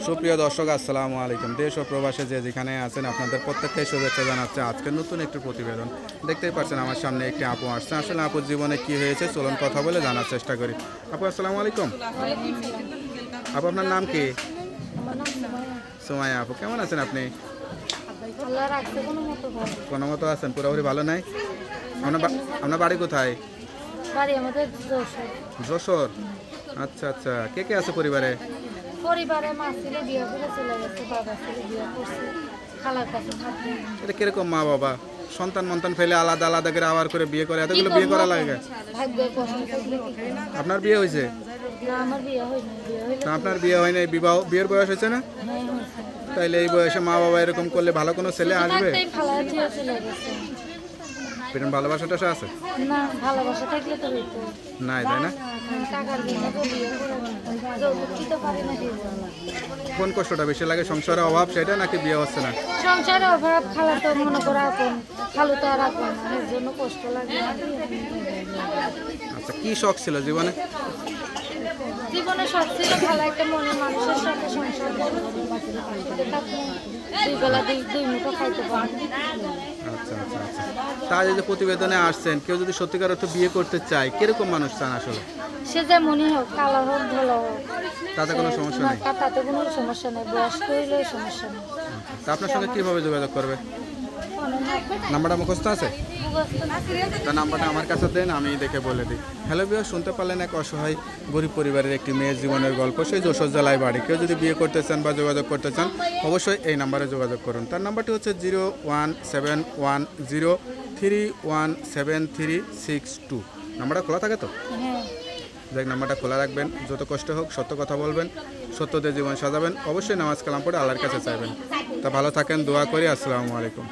সুপ্রিয় দর্শক আসসালামু আলাইকুম। দেশ ও প্রবাসে যে যেখানে আছেন আপনাদের প্রত্যেককে শুভেচ্ছা জানাচ্ছে আজকের নতুন একটি প্রতিবেদন। দেখতেই পাচ্ছেন আমার সামনে একটি আপু আসছে। আসলে আপুর জীবনে কি হয়েছে চলুন কথা বলে জানার চেষ্টা করি। আপু আসসালামু আলাইকুম। আপু আপনার নাম কি? আমার নাম সুমাইয়া। আপু কেমন আছেন আপনি? আল্লাহ রাখছে কোনো মতো ভালো। কোনো মতো আছেন? পুরোপুরি ভালো নাই? আপনার বাড়ি কোথায়? বাড়ি আমাদের যশোর। যশোর। আচ্ছা আচ্ছা, কে কে আছে পরিবারে? পরিবারে মা ছিল বিয়ে করে চলে গেছে, বাবা ছিল বিয়ে করছে, খালার কাছে থাকে। এটা কিরকম মা বাবা সন্তান মন্তান ফেলে আলাদা আলাদা করে আবার করে বিয়ে করে, কি এতগুলো বিয়ে করবো করা এখন? লাগে? ভাগ্যের কষ্ট থাকলে কি করবো? আপনার বিয়ে হয়েছে? না, আমার বিয়ে হয়নি। বিয়ে হইলে না আপনার বিয়ে হয় নাই, বিয়ের বয়স হয়েছে না? হ্যাঁ হয়েছে। তাইলে এই বয়সে মা বাবা এরকম করলে ভালো কোনো ছেলে আসবে? থাকতেই ফালা দিয়ে চলে গেছে। প্রেম ভালোবাসা টাসা আছে? না, ভালোবাসা থাকলে তো হইতো। নাই তাই না? টাকার জন্য তো বিয়ে করে যৌতুক দিতে পারি না সেই জন্য। কোন কষ্টটা বেশি লাগে, সংসারের অভাব সেটা নাকি বিয়ে হচ্ছে না? সংসারে অভাব, খালা তো মনে করে আপন, খালু তো আর আপন না, এর জন্য কষ্ট লাগে। আচ্ছা, কি শখ ছিল জীবনে? জীবনে সব ছিল ভালো একটা মনের মানুষের সাথে সংসার করবো। সুখে থাকবো, দুই বেলা দুই মুঠো খাইতে পারবো। আচ্ছা আচ্ছা আচ্ছা, তা এই যে প্রতিবেদনে আসছেন, কেউ যদি সত্যিকার অর্থে বিয়ে করতে চায় কিরকম মানুষ চান আসলে? সে যেমনই হোক, কালো হোক ভালো হোক, তাতে কোনো সমস্যা নেই? তাতে কোনো সমস্যা নেই, বয়স্ক হইলেও সমস্যা নেই। তা আপনার সঙ্গে কিভাবে যোগাযোগ করবে? নাম্বারটা মুখস্থ আছে? তার নাম্বারটা আমার কাছে দেন, আমি দেখে বলে দিই। হ্যালো বিয়ে, শুনতে পারলেন এক অসহায় গরিব পরিবারের একটি মেয়ের জীবনের গল্প। সেই যশোর জেলায় বাড়ি। কেউ যদি বিয়ে করতে চান বা যোগাযোগ করতে চান অবশ্যই এই নাম্বারে যোগাযোগ করুন। তার নাম্বারটি হচ্ছে 0171031736362। নাম্বারটা খোলা থাকে তো? হ্যাঁ। দেখ, নাম্বারটা খোলা রাখবেন। যত কষ্ট হোক সত্য কথা বলবেন, সত্যতে জীবন সাজাবেন। অবশ্যই নামাজ কালাম পড়ে আল্লাহর কাছে চাইবেন। তা ভালো থাকেন, দোয়া করি। আসসালামু আলাইকুম।